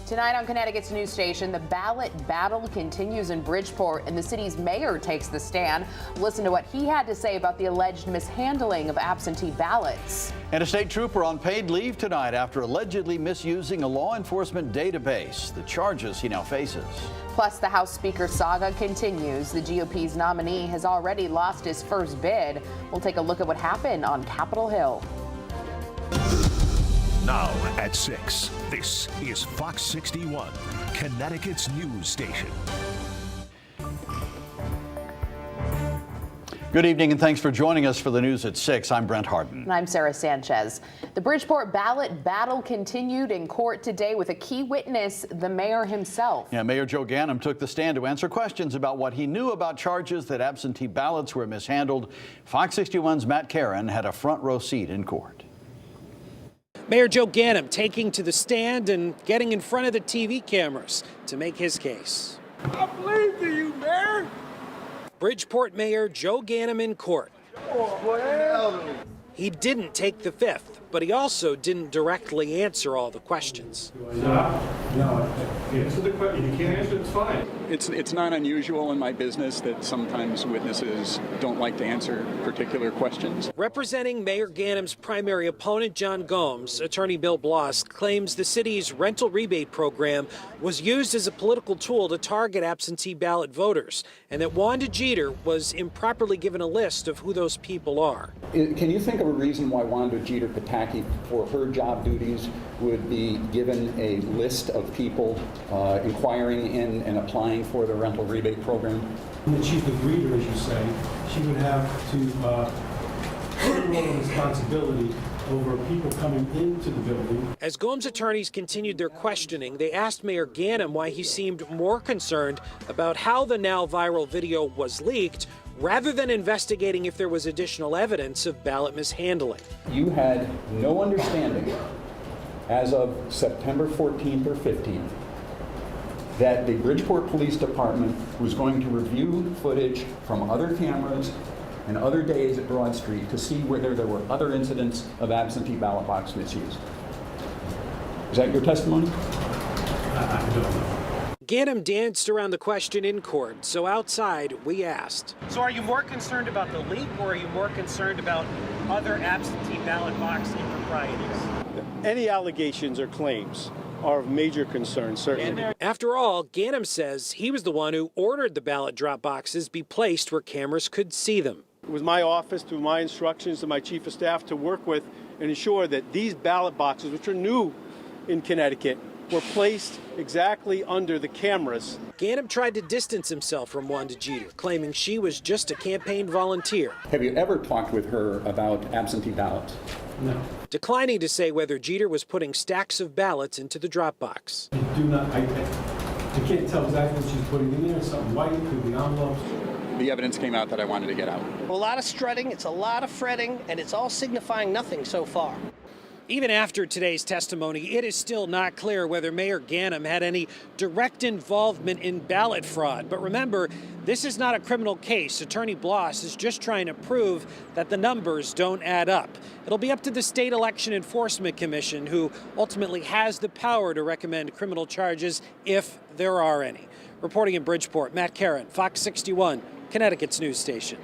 Tonight on Connecticut's news station, the ballot battle continues in Bridgeport and the city's mayor takes the stand. Listen to what he had to say about the alleged mishandling of absentee ballots. And a state trooper on paid leave tonight after allegedly misusing a law enforcement database. The charges he now faces. Plus, the House Speaker saga continues. The GOP's nominee has already lost his first bid. We'll take a look at what happened on Capitol Hill. Now at 6, this is Fox 61, Connecticut's news station. Good evening and thanks for joining us for the news at 6. I'm Brent Harden. And I'm Sarah Sanchez. The Bridgeport ballot battle continued in court today with a key witness, the mayor himself. Yeah, Mayor Joe Ganim took the stand to answer questions about what he knew about charges that absentee ballots were mishandled. Fox 61's Matt Caron had a front row seat in court. Mayor Joe Ganim taking to the stand and getting in front of the TV cameras to make his case. I believe in you, Mayor. Bridgeport Mayor Joe Ganim in court. He didn't take the fifth, but he also didn't directly answer all the questions. No. Answer the question. If you can't answer, it's fine. It's not unusual in my business that sometimes witnesses don't like to answer particular questions. Representing Mayor Ganim's primary opponent, John Gomes, attorney Bill Bloss claims the city's rental rebate program was used as a political tool to target absentee ballot voters, and that Wanda Jeter was improperly given a list of who those people are. Can you think of a reason why Wanda Jeter Pataki, for her job duties, would be given a list of people inquiring in and applying for the rental rebate program? And she's the greeter, as you say. She would have to take a role of responsibility over people coming into the building. As Gomes' attorneys continued their questioning, they asked Mayor Ganim why he seemed more concerned about how the now viral video was leaked rather than investigating if there was additional evidence of ballot mishandling. You had no understanding as of September 14th or 15th that the Bridgeport Police Department was going to review footage from other cameras and other days at Broad Street to see whether there were other incidents of absentee ballot box misuse. Is that your testimony? I don't know. Ganim danced around the question in court, so outside we asked. So are you more concerned about the leak, or are you more concerned about other absentee ballot box improprieties? Any allegations or claims are of major concern, certainly. After all, Ganim says he was the one who ordered the ballot drop boxes be placed where cameras could see them. It was my office, through my instructions to my chief of staff, to work with and ensure that these ballot boxes, which are new in Connecticut, were placed exactly under the cameras. Ganim tried to distance himself from Wanda Jeter, claiming she was just a campaign volunteer. Have you ever talked with her about absentee ballots? No. Declining to say whether Jeter was putting stacks of ballots into the drop box. I do not. I can't tell exactly what she's putting in there. Something white, could be envelopes. The evidence came out that I wanted to get out. A lot of strutting, it's a lot of fretting, and it's all signifying nothing so far. Even after today's testimony, it is still not clear whether Mayor Ganim had any direct involvement in ballot fraud. But remember, this is not a criminal case. Attorney Bloss is just trying to prove that the numbers don't add up. It'll be up to the State Election Enforcement Commission, who ultimately has the power to recommend criminal charges if there are any. Reporting in Bridgeport, Matt Caron, Fox 61, Connecticut's news station.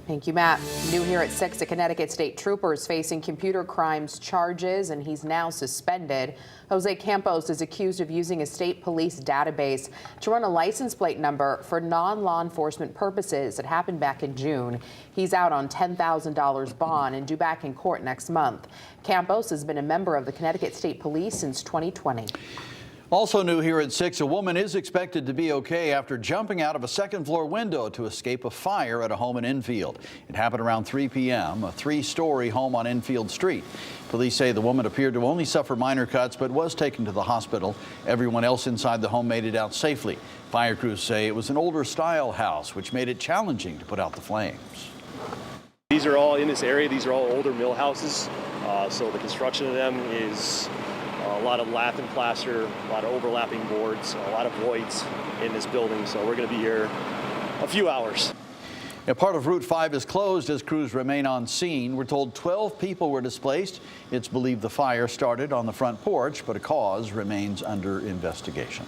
Thank you, Matt. New here at 6, a Connecticut state trooper is facing computer crimes charges, and he's now suspended. Jose Campos is accused of using a state police database to run a license plate number for non-law enforcement purposes. It happened back in June. He's out on $10,000 bond and due back in court next month. Campos has been a member of the Connecticut State Police since 2020. Also new here at 6, a woman is expected to be okay after jumping out of a second-floor window to escape a fire at a home in Enfield. It happened around 3 p.m., a 3-story home on Enfield Street. Police say the woman appeared to only suffer minor cuts but was taken to the hospital. Everyone else inside the home made it out safely. Fire crews say it was an older-style house, which made it challenging to put out the flames. These are all in this area. These are all older mill houses, so the construction of them is a lot of lath and plaster, a lot of overlapping boards, a lot of voids in this building, so we're going to be here a few hours. A part of Route 5 is closed as crews remain on scene. We're told 12 people were displaced. It's believed the fire started on the front porch, but a cause remains under investigation.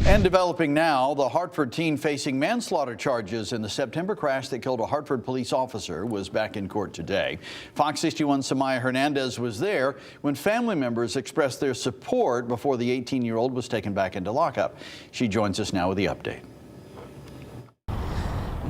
And developing now, the Hartford teen facing manslaughter charges in the September crash that killed a Hartford police officer was back in court today. Fox 61's Samaya Hernandez was there when family members expressed their support before the 18-year-old was taken back into lockup. She joins us now with the update.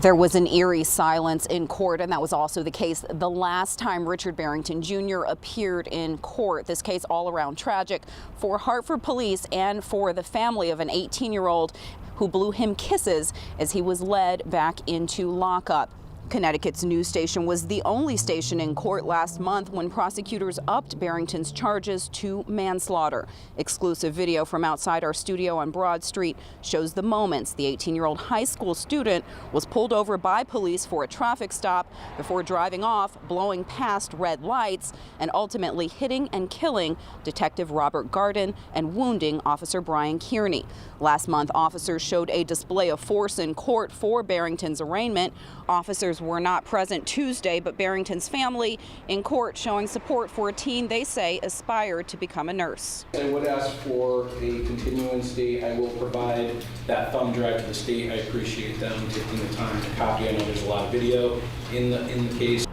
There was an eerie silence in court, and that was also the case the last time Richard Barrington Jr. appeared in court. This case all around tragic for Hartford police and for the family of an 18-year-old who blew him kisses as he was led back into lockup. Connecticut's news station was the only station in court last month when prosecutors upped Barrington's charges to manslaughter. Exclusive video from outside our studio on Broad Street shows the moments the 18-year-old high school student was pulled over by police for a traffic stop before driving off, blowing past red lights, and ultimately hitting and killing Detective Robert Garden and wounding Officer Brian Kearney. Last month, officers showed a display of force in court for Barrington's arraignment. Officers were not present Tuesday, but Barrington's family in court showing support for a teen they say aspired to become a nurse. I would ask for a continuance date. I will provide that thumb drive to the state. I appreciate them taking the time to copy. I know there's a lot of video in the case.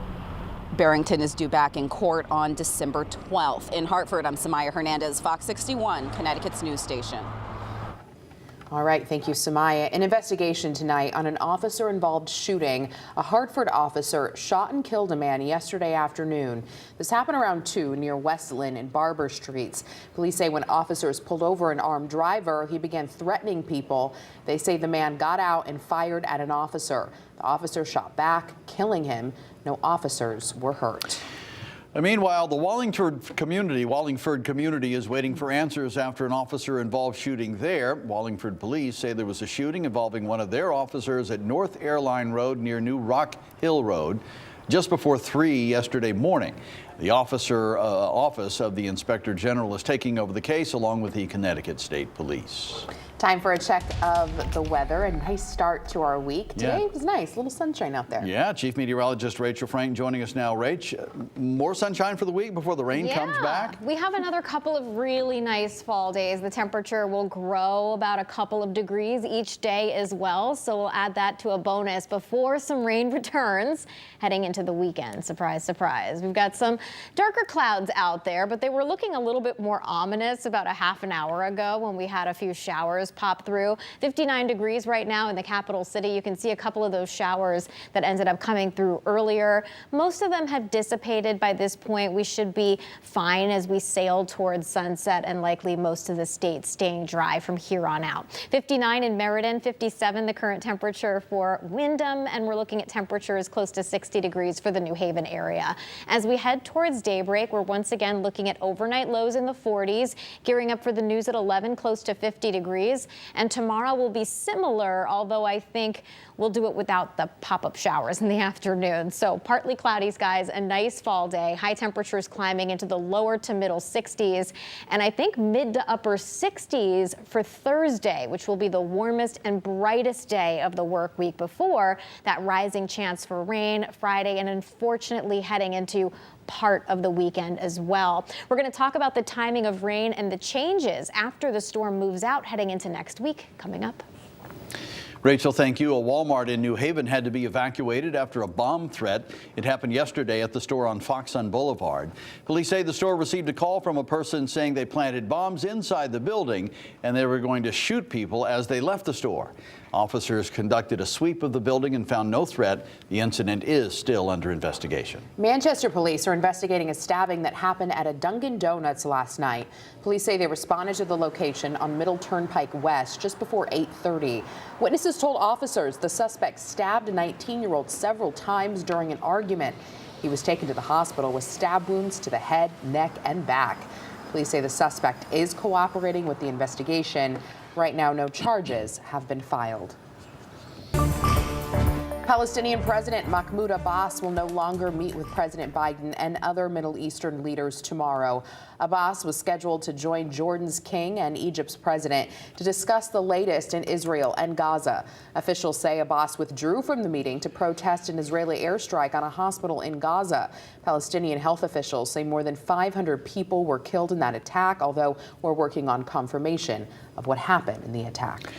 Barrington is due back in court on December 12th. In Hartford, I'm Samaya Hernandez, Fox 61, Connecticut's news station. All right, thank you, Samaya. An investigation tonight on an officer-involved shooting. A Hartford officer shot and killed a man yesterday afternoon. This happened around 2 near Westland and Barber Streets. Police say when officers pulled over an armed driver, he began threatening people. They say the man got out and fired at an officer. The officer shot back, killing him. No officers were hurt. Meanwhile, the Wallingford community is waiting for answers after an officer-involved shooting there. Wallingford police say there was a shooting involving one of their officers at North Airline Road near New Rock Hill Road just before 3 yesterday morning. The office of the Inspector General is taking over the case along with the Connecticut State Police. Time for a check of the weather. A nice start to our week. Today was nice. A little sunshine out there. Yeah, Chief Meteorologist Rachel Frank joining us now. Rach, more sunshine for the week before the rain comes back? We have another couple of really nice fall days. The temperature will grow about a couple of degrees each day as well, so we'll add that to a bonus before some rain returns heading into the weekend. Surprise, surprise. We've got some darker clouds out there, but they were looking a little bit more ominous about a half an hour ago when we had a few showers pop through. 59 degrees right now in the capital city. You can see a couple of those showers that ended up coming through earlier. Most of them have dissipated by this point. We should be fine as we sail towards sunset and likely most of the state staying dry from here on out. 59 in Meriden, 57 the current temperature for Windham, and we're looking at temperatures close to 60 degrees for the New Haven area. As we head towards daybreak, we're once again looking at overnight lows in the 40s, gearing up for the news at 11, close to 50 degrees. And tomorrow will be similar, although I think we'll do it without the pop-up showers in the afternoon. So partly cloudy skies, a nice fall day, high temperatures climbing into the lower to middle 60s, and I think mid to upper 60s for Thursday, which will be the warmest and brightest day of the work week before that rising chance for rain Friday, and unfortunately heading into part of the weekend as well. We're going to talk about the timing of rain and the changes after the storm moves out heading into next week coming up. Rachel, thank you. A Walmart in New Haven had to be evacuated after a bomb threat. It happened yesterday at the store on Fox Sun Boulevard. Police say the store received a call from a person saying they planted bombs inside the building and they were going to shoot people as they left the store. Officers conducted a sweep of the building and found no threat. The incident is still under investigation. Manchester police are investigating a stabbing that happened at a Dunkin' Donuts last night. Police say they responded to the location on Middle Turnpike West just before 8:30. Witnesses told officers the suspect stabbed a 19-year-old several times during an argument. He was taken to the hospital with stab wounds to the head, neck, and back. Police say the suspect is cooperating with the investigation. Right now, no charges have been filed. Palestinian President Mahmoud Abbas will no longer meet with President Biden and other Middle Eastern leaders tomorrow. Abbas was scheduled to join Jordan's king and Egypt's president to discuss the latest in Israel and Gaza. Officials say Abbas withdrew from the meeting to protest an Israeli airstrike on a hospital in Gaza. Palestinian health officials say more than 500 people were killed in that attack, although we're working on confirmation of what happened in the attack.